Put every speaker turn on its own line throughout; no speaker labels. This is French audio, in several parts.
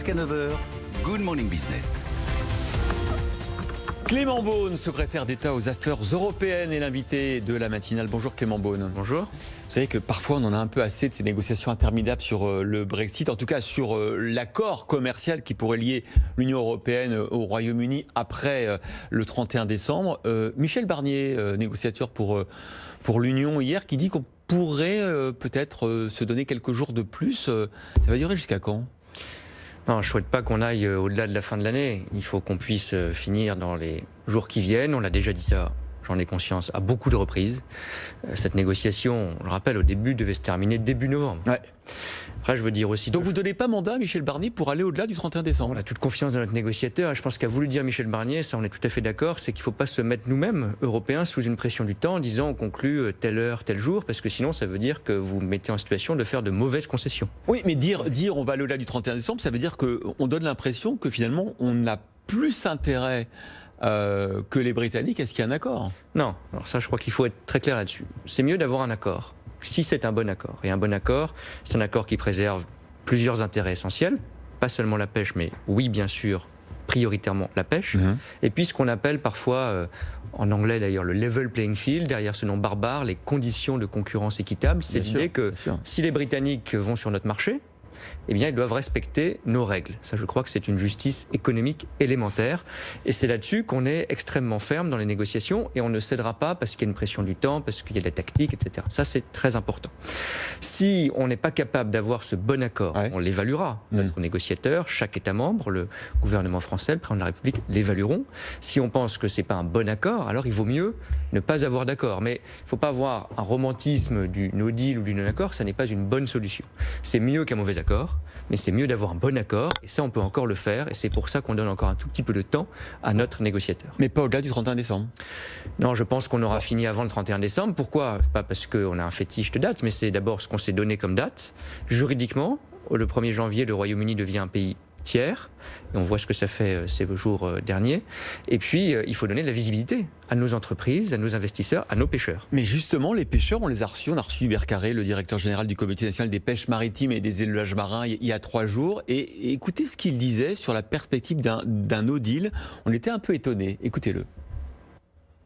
Jusqu'à 9 h, Good Morning Business.
Clément Beaune, secrétaire d'État aux Affaires européennes, est l'invité de la matinale. Bonjour Clément Beaune.
Bonjour.
Vous savez que parfois on en a un peu assez de ces négociations interminables sur le Brexit, en tout cas sur l'accord commercial qui pourrait lier l'Union européenne au Royaume-Uni après le 31 décembre. Michel Barnier, négociateur pour l'Union hier, qui dit qu'on pourrait peut-être se donner quelques jours de plus. Ça va durer jusqu'à quand ?
Non, je ne souhaite pas qu'on aille au-delà de la fin de l'année. Il faut qu'on puisse finir dans les jours qui viennent. On l'a déjà dit ça, j'en ai conscience, à beaucoup de reprises. Cette négociation, on le rappelle, au début devait se terminer début novembre.
Ouais.
Après, je veux dire aussi...
Donc vous ne donnez pas mandat à Michel Barnier pour aller au-delà du 31 décembre ?
On a toute confiance dans notre négociateur. Je pense qu'a voulu dire Michel Barnier, ça on est tout à fait d'accord, c'est qu'il ne faut pas se mettre nous-mêmes, Européens, sous une pression du temps en disant on conclut telle heure, tel jour, parce que sinon ça veut dire que vous mettez en situation de faire de mauvaises concessions.
Oui, mais dire on va aller au-delà du 31 décembre, ça veut dire qu'on donne l'impression que finalement on a plus intérêt que les Britanniques à ce qu'il y ait un accord.
Non, alors ça je crois qu'il faut être très clair là-dessus. C'est mieux d'avoir un accord, si c'est un bon accord. Et un bon accord, c'est un accord qui préserve plusieurs intérêts essentiels, pas seulement la pêche, mais oui, bien sûr, prioritairement la pêche. Et puis ce qu'on appelle parfois, en anglais d'ailleurs, le level playing field, derrière ce nom barbare, les conditions de concurrence équitable. C'est l'idée que si les Britanniques vont sur notre marché, eh bien, ils doivent respecter nos règles. Ça, je crois que c'est une justice économique élémentaire. Et c'est là-dessus qu'on est extrêmement ferme dans les négociations et on ne cédera pas parce qu'il y a une pression du temps, parce qu'il y a de la tactique, etc. Ça, c'est très important. Si on n'est pas capable d'avoir ce bon accord, on l'évaluera. Notre négociateur, chaque État membre, le gouvernement français, le président de la République l'évalueront. Si on pense que ce n'est pas un bon accord, alors il vaut mieux ne pas avoir d'accord. Mais il ne faut pas avoir un romantisme du no deal ou du non-accord. Ça n'est pas une bonne solution. C'est mieux qu'un mauvais accord, mais c'est mieux d'avoir un bon accord, et ça on peut encore le faire, et c'est pour ça qu'on donne encore un tout petit peu de temps à notre négociateur.
Mais pas au-delà du 31 décembre.
Non, je pense qu'on aura fini avant le 31 décembre. Pourquoi ? Pas parce qu'on a un fétiche de date, mais c'est d'abord ce qu'on s'est donné comme date. Juridiquement, le 1er janvier, le Royaume-Uni devient un pays tiers, et on voit ce que ça fait ces jours derniers. Et puis, il faut donner de la visibilité à nos entreprises, à nos investisseurs, à nos pêcheurs.
Mais justement, les pêcheurs, on les a reçus. On a reçu Hubert Carré, le directeur général du Comité national des pêches maritimes et des élevages marins, il y a 3 jours. Et écoutez ce qu'il disait sur la perspective d'un no deal. On était un peu étonnés. Écoutez-le.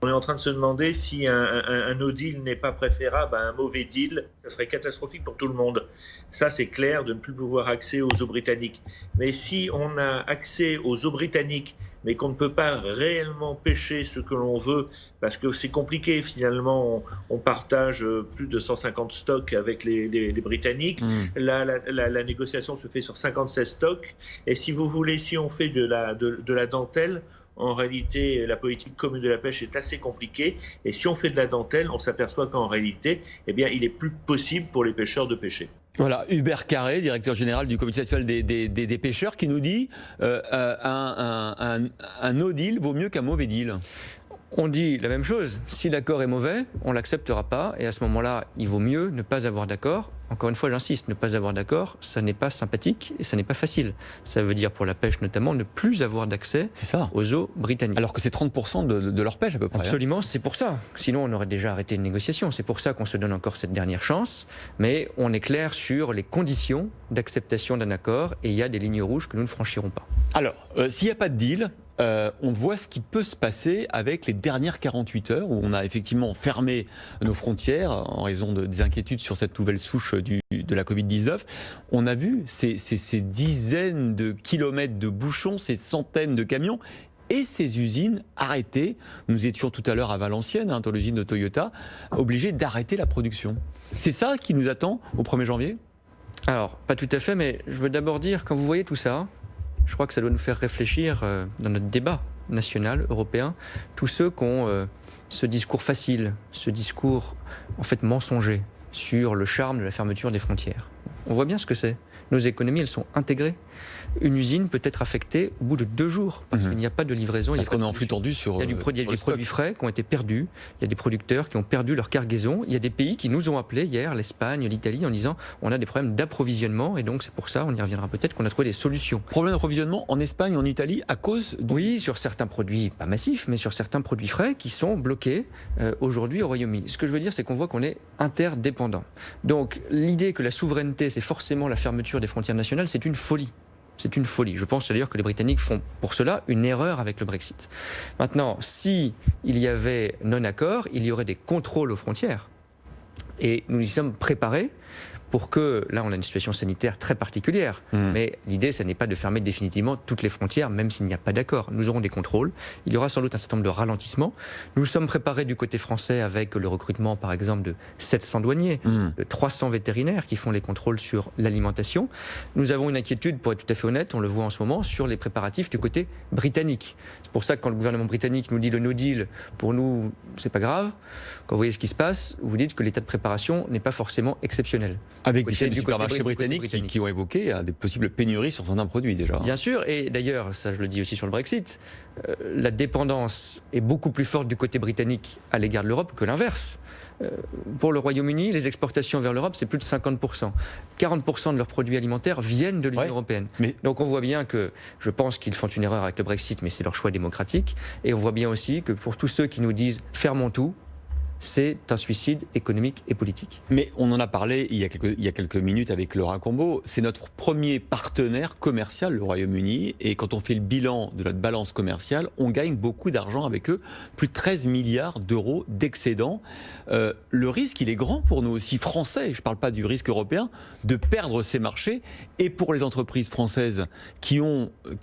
On est en train de se demander si un no deal n'est pas préférable à un mauvais deal. Ça serait catastrophique pour tout le monde. Ça, c'est clair, de ne plus pouvoir accès aux eaux britanniques. Mais si on a accès aux eaux britanniques, mais qu'on ne peut pas réellement pêcher ce que l'on veut, parce que c'est compliqué finalement, on partage plus de 150 stocks avec les Britanniques. La négociation se fait sur 56 stocks. Et si vous voulez, si on fait de la dentelle, en réalité, la politique commune de la pêche est assez compliquée. Et si on fait de la dentelle, on s'aperçoit qu'en réalité, eh bien, il est plus possible pour les pêcheurs de pêcher.
Voilà, Hubert Carré, directeur général du Comité national des pêcheurs, qui nous dit un no deal vaut mieux qu'un mauvais deal.
On dit la même chose. Si l'accord est mauvais, on ne l'acceptera pas. Et à ce moment-là, il vaut mieux ne pas avoir d'accord. Encore une fois, j'insiste, ne pas avoir d'accord, ça n'est pas sympathique et ça n'est pas facile. Ça veut dire pour la pêche notamment, ne plus avoir d'accès aux eaux britanniques.
Alors que c'est 30% de leur pêche à peu près.
Absolument, c'est pour ça. Sinon, on aurait déjà arrêté une négociation. C'est pour ça qu'on se donne encore cette dernière chance. Mais on est clair sur les conditions d'acceptation d'un accord et il y a des lignes rouges que nous ne franchirons pas.
Alors, s'il n'y a pas de deal, on voit ce qui peut se passer avec les dernières 48 heures où on a effectivement fermé nos frontières en raison des inquiétudes sur cette nouvelle souche de la Covid-19. On a vu ces dizaines de kilomètres de bouchons, ces centaines de camions et ces usines arrêtées. Nous étions tout à l'heure à Valenciennes, dans l'usine de Toyota, obligés d'arrêter la production. C'est ça qui nous attend au 1er janvier ?
Alors, pas tout à fait, mais je veux d'abord dire, quand vous voyez tout ça, je crois que ça doit nous faire réfléchir dans notre débat national, européen, tous ceux qui ont ce discours facile, ce discours en fait mensonger sur le charme de la fermeture des frontières. On voit bien ce que c'est. Nos économies, elles sont intégrées. Une usine peut être affectée au bout de 2 jours parce qu'il n'y a pas de livraison.
Parce qu'on est en flux tendu sur.
Il y a des produits frais qui ont été perdus. Il y a des producteurs qui ont perdu leur cargaison. Il y a des pays qui nous ont appelés hier, l'Espagne, l'Italie, en disant on a des problèmes d'approvisionnement et donc c'est pour ça, on y reviendra peut-être, qu'on a trouvé des solutions.
Problème d'approvisionnement en Espagne, en Italie, à cause
Oui, sur certains produits, pas massifs, mais sur certains produits frais qui sont bloqués aujourd'hui au Royaume-Uni. Ce que je veux dire, c'est qu'on voit qu'on est interdépendants. Donc l'idée que la souveraineté, c'est forcément la fermeture des frontières nationales, c'est une folie. C'est une folie. Je pense d'ailleurs que les Britanniques font pour cela une erreur avec le Brexit. Maintenant, si il y avait non-accord, il y aurait des contrôles aux frontières. Et nous y sommes préparés pour que, là on a une situation sanitaire très particulière, mais l'idée ce n'est pas de fermer définitivement toutes les frontières, même s'il n'y a pas d'accord. Nous aurons des contrôles, il y aura sans doute un certain nombre de ralentissements. Nous sommes préparés du côté français avec le recrutement par exemple de 700 douaniers, de 300 vétérinaires qui font les contrôles sur l'alimentation. Nous avons une inquiétude, pour être tout à fait honnête, on le voit en ce moment, sur les préparatifs du côté britannique. C'est pour ça que quand le gouvernement britannique nous dit le no deal, pour nous c'est pas grave. Quand vous voyez ce qui se passe, vous dites que l'état de préparation n'est pas forcément exceptionnel.
Avec des chaînes de supermarchés britanniques qui ont évoqué des possibles pénuries sur certains produits déjà.
Bien sûr, et d'ailleurs, ça je le dis aussi sur le Brexit, la dépendance est beaucoup plus forte du côté britannique à l'égard de l'Europe que l'inverse. Pour le Royaume-Uni, les exportations vers l'Europe, c'est plus de 50%. 40% de leurs produits alimentaires viennent de l'Union européenne. Donc on voit bien que, je pense qu'ils font une erreur avec le Brexit, mais c'est leur choix démocratique. Et on voit bien aussi que pour tous ceux qui nous disent « fermons tout », c'est un suicide économique et politique.
Mais on en a parlé il y a quelques minutes avec Laura Combo. C'est notre premier partenaire commercial, le Royaume-Uni. Et quand on fait le bilan de notre balance commerciale, on gagne beaucoup d'argent avec eux. Plus de 13 milliards d'euros d'excédent. Le risque, il est grand pour nous aussi, français, je ne parle pas du risque européen, de perdre ces marchés. Et pour les entreprises françaises qui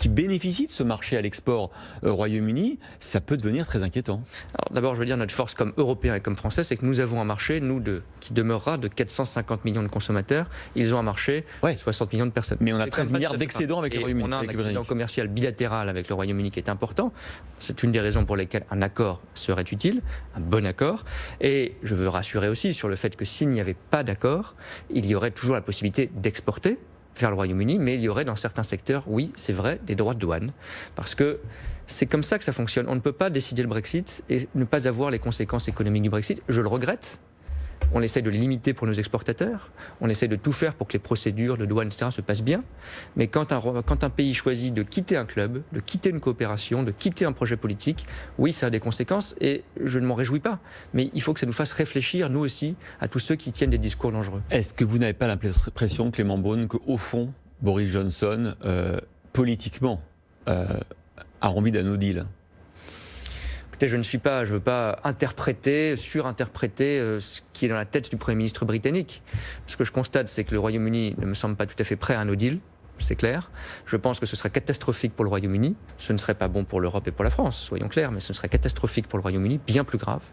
bénéficient de ce marché à l'export Royaume-Uni, ça peut devenir très inquiétant.
Alors d'abord, je veux dire, notre force comme Européens et comme Français, c'est que nous avons un marché, qui demeurera de 450 millions de consommateurs. Ils ont un marché de 60 millions de personnes.
Mais on a 13 milliards d'excédents avec le Royaume-Uni.
On a un excédent commercial bilatéral avec le Royaume-Uni qui est important. C'est une des raisons pour lesquelles un accord serait utile, un bon accord. Et je veux rassurer aussi sur le fait que s'il n'y avait pas d'accord, il y aurait toujours la possibilité d'exporter vers le Royaume-Uni, mais il y aurait dans certains secteurs, oui, c'est vrai, des droits de douane. Parce que c'est comme ça que ça fonctionne. On ne peut pas décider le Brexit et ne pas avoir les conséquences économiques du Brexit. Je le regrette. On essaie de le limiter pour nos exportateurs. On essaie de tout faire pour que les procédures de douane, etc., se passent bien. Mais quand un pays choisit de quitter un club, de quitter une coopération, de quitter un projet politique, oui, ça a des conséquences et je ne m'en réjouis pas. Mais il faut que ça nous fasse réfléchir, nous aussi, à tous ceux qui tiennent des discours dangereux.
Est-ce que vous n'avez pas l'impression, Clément Beaune, qu'au fond, Boris Johnson, politiquement, a envie d'un no deal?
Je ne veux pas surinterpréter ce qui est dans la tête du Premier ministre britannique. Ce que je constate, c'est que le Royaume-Uni ne me semble pas tout à fait prêt à un no deal, c'est clair. Je pense que ce serait catastrophique pour le Royaume-Uni. Ce ne serait pas bon pour l'Europe et pour la France, soyons clairs, mais ce serait catastrophique pour le Royaume-Uni, bien plus grave.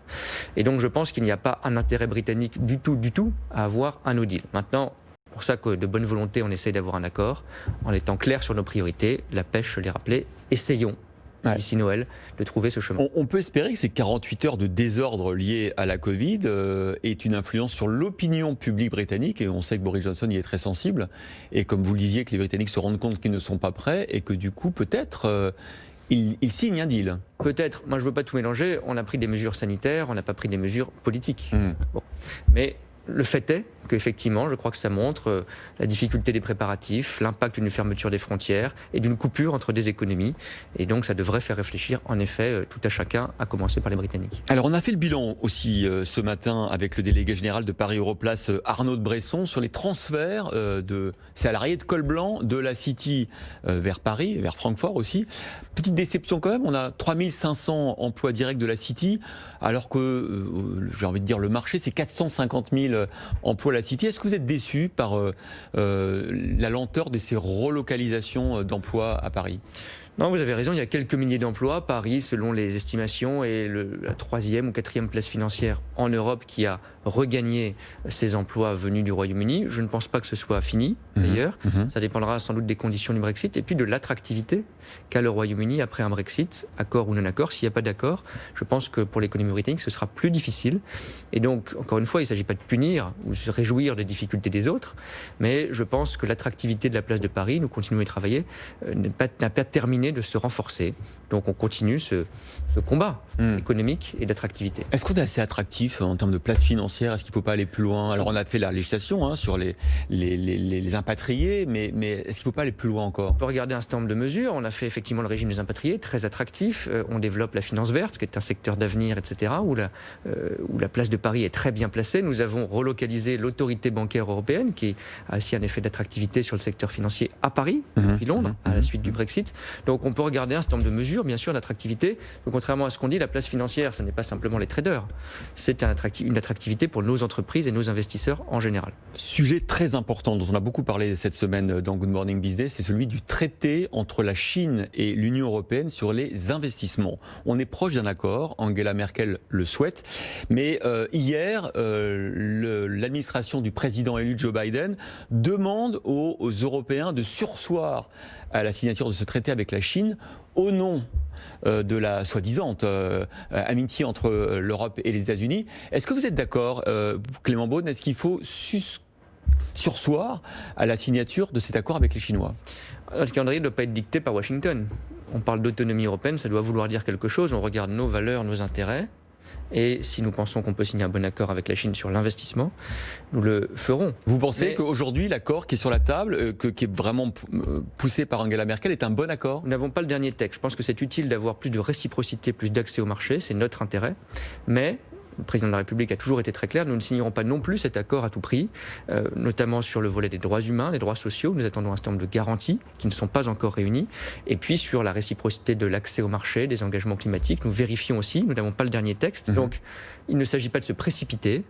Et donc je pense qu'il n'y a pas un intérêt britannique du tout, à avoir un no deal. Maintenant, pour ça que de bonne volonté, on essaye d'avoir un accord, en étant clair sur nos priorités. La pêche, je l'ai rappelé, essayons. D'ici Noël, de trouver ce chemin.
On peut espérer que ces 48 heures de désordre liés à la Covid aient une influence sur l'opinion publique britannique, et on sait que Boris Johnson y est très sensible, et comme vous le disiez, que les Britanniques se rendent compte qu'ils ne sont pas prêts, et que du coup, peut-être, ils signent un deal.
Peut-être, moi je ne veux pas tout mélanger, on a pris des mesures sanitaires, on n'a pas pris des mesures politiques. Bon. Mais le fait est qu'effectivement, je crois que ça montre la difficulté des préparatifs, l'impact d'une fermeture des frontières et d'une coupure entre des économies. Et donc ça devrait faire réfléchir, en effet, tout à chacun, à commencer par les Britanniques.
Alors on a fait le bilan aussi ce matin avec le délégué général de Paris Europlace, Arnaud de Bresson, sur les transferts de salariés de col blanc de la City vers Paris, vers Francfort aussi. Petite déception quand même, on a 3500 emplois directs de la City, alors que, j'ai envie de dire, le marché, c'est 450 000 emplois la City. Est-ce que vous êtes déçu par la lenteur de ces relocalisations d'emplois à Paris ?
Non, vous avez raison, il y a quelques milliers d'emplois. Paris, selon les estimations, est la 3e ou 4e place financière en Europe qui a regagné ces emplois venus du Royaume-Uni. Je ne pense pas que ce soit fini, d'ailleurs. Ça dépendra sans doute des conditions du Brexit et puis de l'attractivité qu'a le Royaume-Uni après un Brexit, accord ou non accord. S'il n'y a pas d'accord, je pense que pour l'économie britannique, ce sera plus difficile. Et donc, encore une fois, il ne s'agit pas de punir ou de se réjouir des difficultés des autres, mais je pense que l'attractivité de la place de Paris, nous continuons à y travailler, n'a pas terminé continuer de se renforcer. Donc on continue ce combat économique et d'attractivité.
Est-ce qu'on est assez attractif en termes de place financière? Est-ce qu'il ne faut pas aller plus loin? Alors on a fait la législation sur les impatriés, mais est-ce qu'il ne faut pas aller plus loin encore?
On peut regarder un certain nombre de mesures. On a fait effectivement le régime des impatriés, très attractif. On développe la finance verte, qui est un secteur d'avenir, etc., où la place de Paris est très bien placée. Nous avons relocalisé l'autorité bancaire européenne, qui a aussi un effet d'attractivité sur le secteur financier à Paris, depuis Londres, à la suite du Brexit. Donc on peut regarder un certain nombre de mesures, bien sûr, d'attractivité. Donc, contrairement à ce qu'on dit, la place financière, ce n'est pas simplement les traders. C'est une attractivité pour nos entreprises et nos investisseurs en général.
Sujet très important dont on a beaucoup parlé cette semaine dans Good Morning Business, c'est celui du traité entre la Chine et l'Union européenne sur les investissements. On est proche d'un accord, Angela Merkel le souhaite, mais hier, l'administration du président élu Joe Biden demande aux Européens de surseoir à la signature de ce traité avec la Chine au nom de la soi-disant amitié entre l'Europe et les États-Unis. Est-ce que vous êtes d'accord, Clément Beaune, est-ce qu'il faut surseoir à la signature de cet accord avec les Chinois?
Le calendrier ne doit pas être dicté par Washington. On parle d'autonomie européenne, ça doit vouloir dire quelque chose. On regarde nos valeurs, nos intérêts. Et si nous pensons qu'on peut signer un bon accord avec la Chine sur l'investissement, nous le ferons.
Vous pensez qu'aujourd'hui, l'accord qui est sur la table, qui est vraiment poussé par Angela Merkel, est un bon accord?
Nous n'avons pas le dernier texte. Je pense que c'est utile d'avoir plus de réciprocité, plus d'accès au marché. C'est notre intérêt. Mais le président de la République a toujours été très clair, nous ne signerons pas non plus cet accord à tout prix, notamment sur le volet des droits humains, des droits sociaux. Nous attendons un certain nombre de garanties qui ne sont pas encore réunies. Et puis sur la réciprocité de l'accès au marché, des engagements climatiques, nous vérifions aussi, nous n'avons pas le dernier texte. Donc il ne s'agit pas de se précipiter.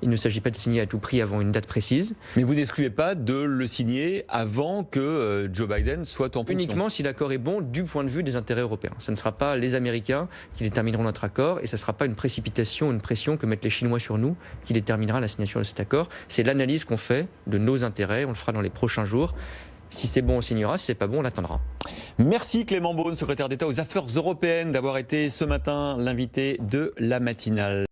Il ne s'agit pas de signer à tout prix avant une date précise.
Mais vous n'excluez pas de le signer avant que Joe Biden soit en fonction?
Uniquement si l'accord est bon du point de vue des intérêts européens. Ce ne sera pas les Américains qui détermineront notre accord et ce ne sera pas une précipitation, une pression que mettent les Chinois sur nous qui déterminera la signature de cet accord. C'est l'analyse qu'on fait de nos intérêts. On le fera dans les prochains jours. Si c'est bon, on signera. Si c'est pas bon, on l'attendra.
Merci Clément Beaune, secrétaire d'État aux Affaires européennes, d'avoir été ce matin l'invité de la matinale.